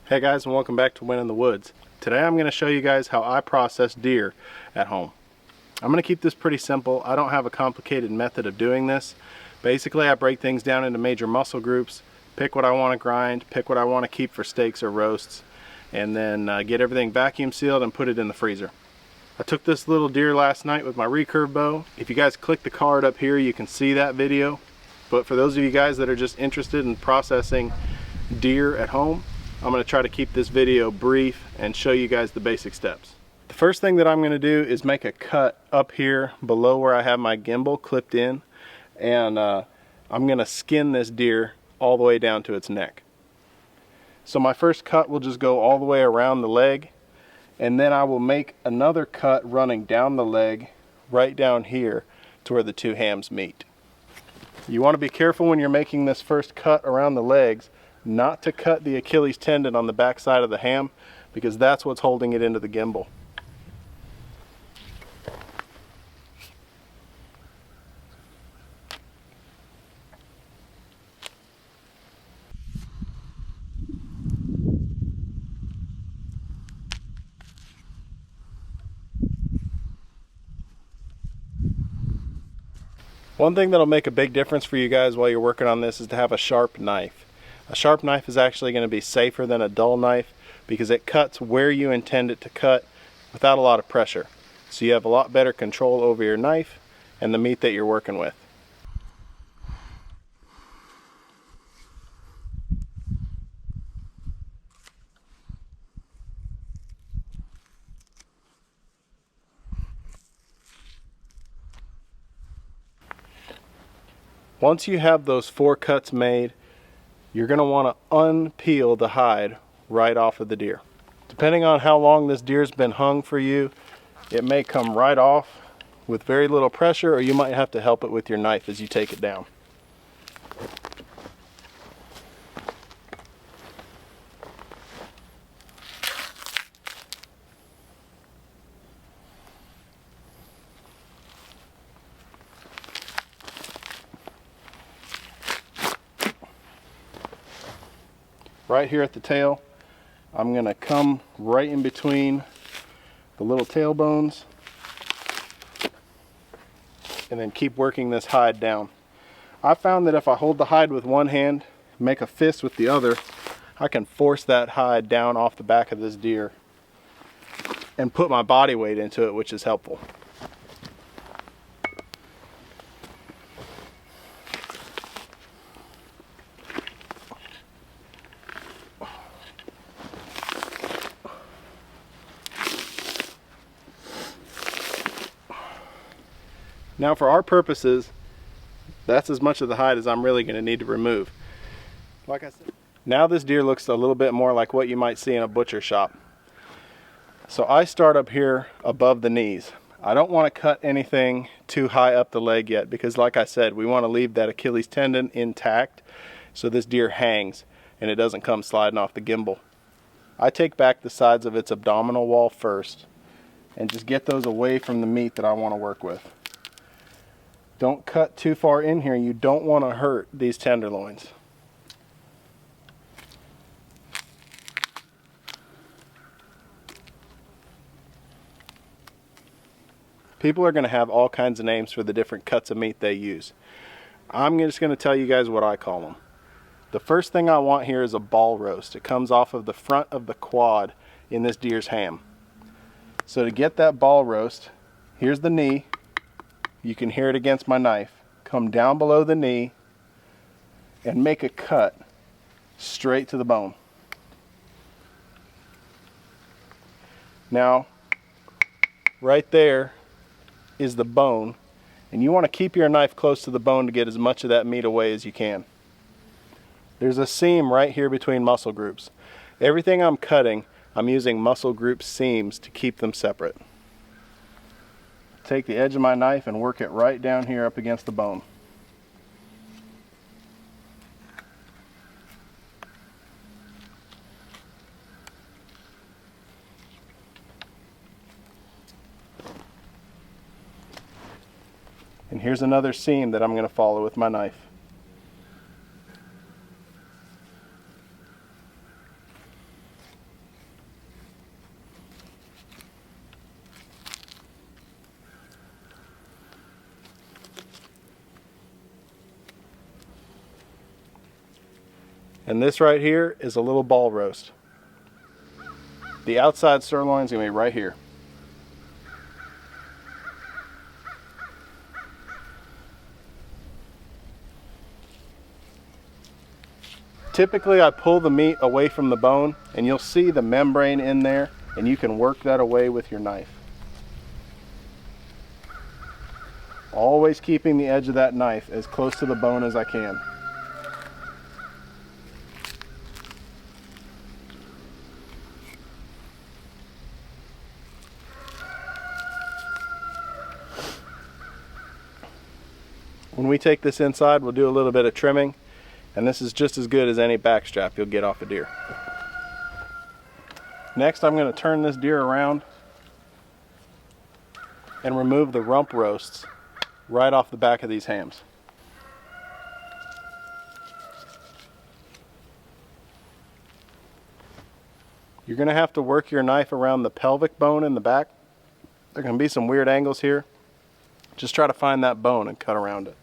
Hey guys, and welcome back to Win in the Woods. Today I'm going to show you guys how I process deer at home. I'm going to keep this pretty simple. I don't have a complicated method of doing this. Basically, I break things down into major muscle groups, pick what I want to grind, pick what I want to keep for steaks or roasts, and then get everything vacuum sealed and put it in the freezer. I took this little deer last night with my recurve bow. If you guys click the card up here, you can see that video. But for those of you guys that are just interested in processing deer at home, I'm going to try to keep this video brief and show you guys the basic steps. The first thing that I'm going to do is make a cut up here below where I have my gimbal clipped in, and I'm going to skin this deer all the way down to its neck. So my first cut will just go all the way around the leg, and then I will make another cut running down the leg right down here to where the two hams meet. You want to be careful when you're making this first cut around the legs not to cut the Achilles tendon on the back side of the ham, because that's what's holding it into the gimbal. One thing that'll make a big difference for you guys while you're working on this is to have a sharp knife. A sharp knife is actually going to be safer than a dull knife because it cuts where you intend it to cut without a lot of pressure. So you have a lot better control over your knife and the meat that you're working with. Once you have those 4 cuts made, you're going to want to unpeel the hide right off of the deer. Depending on how long this deer's been hung for you, it may come right off with very little pressure, or you might have to help it with your knife as you take it down. Right here at the tail, I'm going to come right in between the little tail bones and then keep working this hide down. I found that if I hold the hide with one hand, make a fist with the other, I can force that hide down off the back of this deer and put my body weight into it, which is helpful. Now for our purposes, that's as much of the hide as I'm really going to need to remove. Like I said, now this deer looks a little bit more like what you might see in a butcher shop. So I start up here above the knees. I don't want to cut anything too high up the leg yet because, like I said, we want to leave that Achilles tendon intact so this deer hangs and it doesn't come sliding off the gimbal. I take back the sides of its abdominal wall first and just get those away from the meat that I want to work with. Don't cut too far in here. You don't want to hurt these tenderloins. People are going to have all kinds of names for the different cuts of meat they use. I'm just going to tell you guys what I call them. The first thing I want here is a ball roast. It comes off of the front of the quad in this deer's ham. So to get that ball roast, here's the knee. You can hear it against my knife. Come down below the knee and make a cut straight to the bone. Now, right there is the bone, and you want to keep your knife close to the bone to get as much of that meat away as you can. There's a seam right here between muscle groups. Everything I'm cutting, I'm using muscle group seams to keep them separate. Take the edge of my knife and work it right down here up against the bone. And here's another seam that I'm going to follow with my knife. And this right here is a little ball roast. The outside sirloin is going to be right here. Typically I pull the meat away from the bone and you'll see the membrane in there, and you can work that away with your knife. Always keeping the edge of that knife as close to the bone as I can. When we take this inside, we'll do a little bit of trimming, and this is just as good as any backstrap you'll get off a deer. Next, I'm going to turn this deer around and remove the rump roasts right off the back of these hams. You're going to have to work your knife around the pelvic bone in the back. There are going to be some weird angles here. Just try to find that bone and cut around it.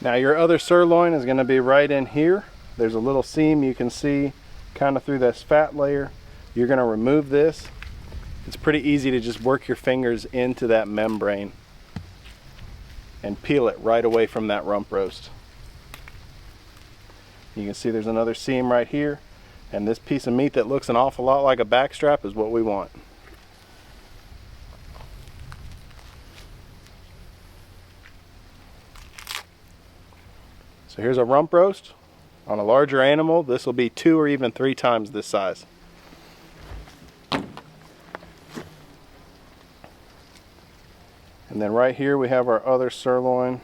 Now your other sirloin is going to be right in here. There's a little seam you can see kind of through this fat layer. You're going to remove this. It's pretty easy to just work your fingers into that membrane and peel it right away from that rump roast. You can see there's another seam right here, and this piece of meat that looks an awful lot like a backstrap is what we want. So here's a rump roast. On a larger animal, this will be 2 or even 3 times this size. And then right here we have our other sirloin.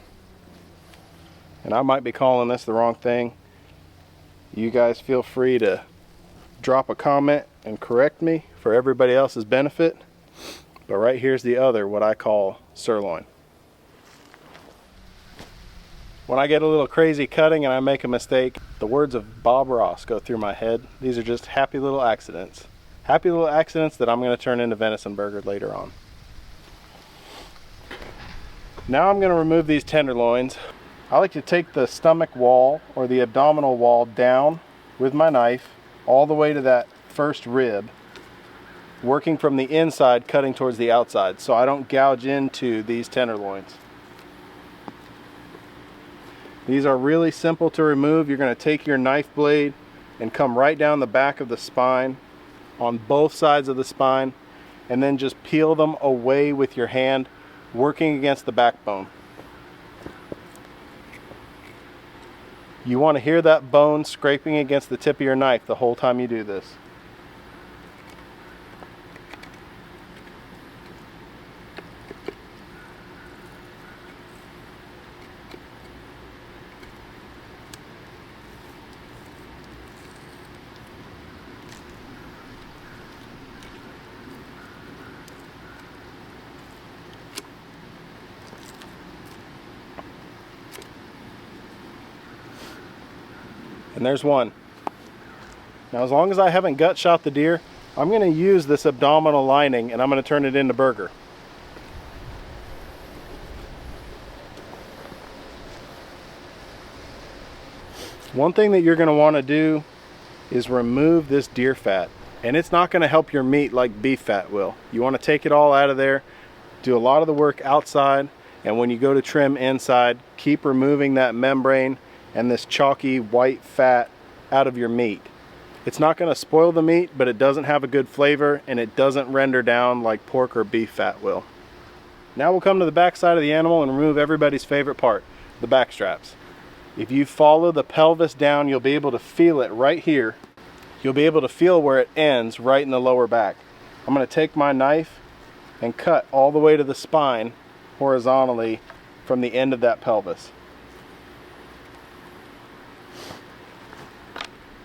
And I might be calling this the wrong thing. You guys feel free to drop a comment and correct me for everybody else's benefit. But right here's the other, what I call sirloin. When I get a little crazy cutting and I make a mistake, the words of Bob Ross go through my head. These are just happy little accidents. Happy little accidents that I'm going to turn into venison burger later on. Now I'm going to remove these tenderloins. I like to take the stomach wall or the abdominal wall down with my knife all the way to that first rib, working from the inside, cutting towards the outside, so I don't gouge into these tenderloins. These are really simple to remove. You're going to take your knife blade and come right down the back of the spine, on both sides of the spine, and then just peel them away with your hand, working against the backbone. You want to hear that bone scraping against the tip of your knife the whole time you do this. And there's one. Now as long as I haven't gut shot the deer, I'm going to use this abdominal lining and I'm going to turn it into burger. One thing that you're going to want to do is remove this deer fat, and it's not going to help your meat like beef fat will. You want to take it all out of there, do a lot of the work outside, and when you go to trim inside, keep removing that membrane and this chalky white fat out of your meat. It's not going to spoil the meat, but it doesn't have a good flavor and it doesn't render down like pork or beef fat will. Now we'll come to the back side of the animal and remove everybody's favorite part, the back straps. If you follow the pelvis down, you'll be able to feel it right here. You'll be able to feel where it ends right in the lower back. I'm going to take my knife and cut all the way to the spine horizontally from the end of that pelvis.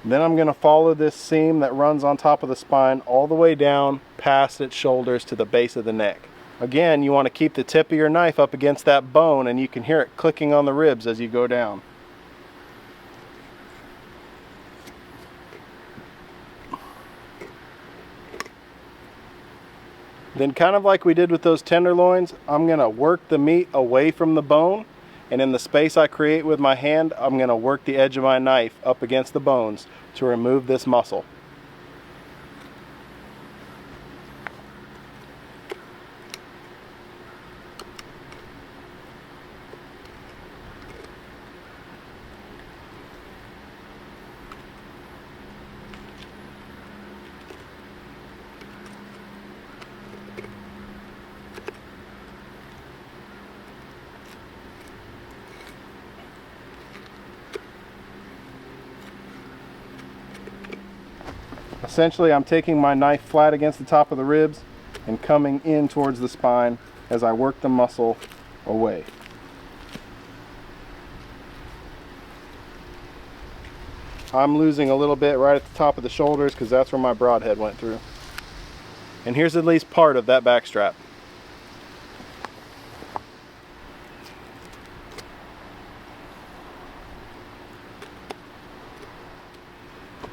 Then I'm going to follow this seam that runs on top of the spine all the way down past its shoulders to the base of the neck. Again, you want to keep the tip of your knife up against that bone, and you can hear it clicking on the ribs as you go down. Then, kind of like we did with those tenderloins, I'm going to work the meat away from the bone, and in the space I create with my hand, I'm going to work the edge of my knife up against the bones to remove this muscle. Essentially, I'm taking my knife flat against the top of the ribs and coming in towards the spine as I work the muscle away. I'm losing a little bit right at the top of the shoulders because that's where my broadhead went through. And here's at least part of that back strap.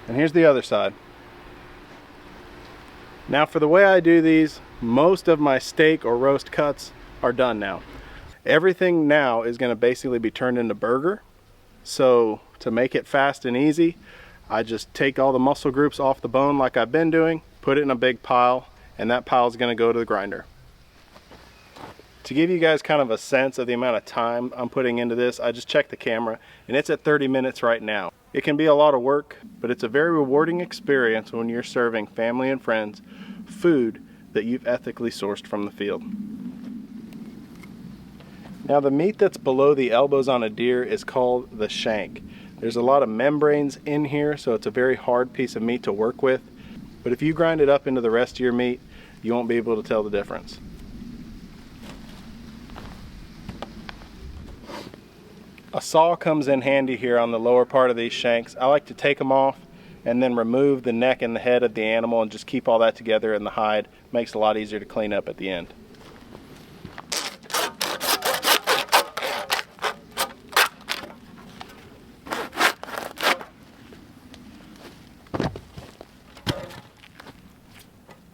And here's the other side. Now for the way I do these, most of my steak or roast cuts are done now. Everything now is going to basically be turned into burger. So to make it fast and easy, I just take all the muscle groups off the bone like I've been doing, put it in a big pile, and that pile is going to go to the grinder. To give you guys kind of a sense of the amount of time I'm putting into this, I just checked the camera and it's at 30 minutes right now. It can be a lot of work, but it's a very rewarding experience when you're serving family and friends food that you've ethically sourced from the field. Now the meat that's below the elbows on a deer is called the shank. There's a lot of membranes in here, so it's a very hard piece of meat to work with. But if you grind it up into the rest of your meat, you won't be able to tell the difference. A saw comes in handy here on the lower part of these shanks. I like to take them off and then remove the neck and the head of the animal and just keep all that together in the hide. Makes it a lot easier to clean up at the end.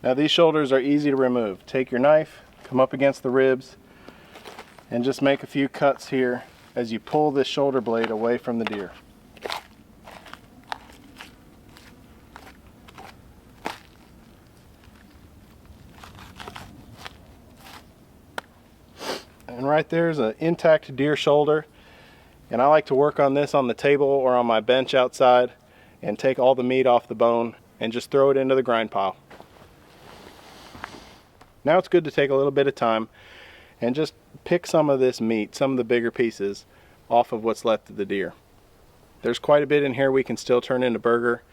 Now these shoulders are easy to remove. Take your knife, come up against the ribs, and just make a few cuts here as you pull this shoulder blade away from the deer. And right there is an intact deer shoulder, and I like to work on this on the table or on my bench outside and take all the meat off the bone and just throw it into the grind pile. Now it's good to take a little bit of time and just pick some of this meat, some of the bigger pieces, off of what's left of the deer. There's quite a bit in here we can still turn into burger,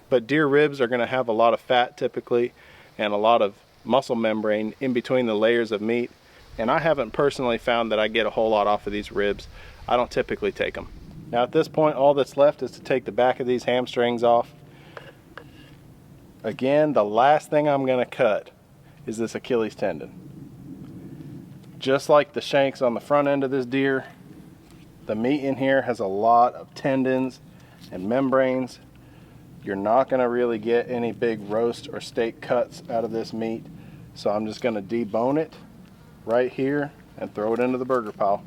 but deer ribs are going to have a lot of fat typically and a lot of muscle membrane in between the layers of meat, and I haven't personally found that I get a whole lot off of these ribs. I don't typically take them. Now at this point, all that's left is to take the back of these hamstrings off. Again, the last thing I'm going to cut is this Achilles tendon. Just like the shanks on the front end of this deer, the meat in here has a lot of tendons and membranes. You're not going to really get any big roast or steak cuts out of this meat, so I'm just going to debone it right here and throw it into the burger pile.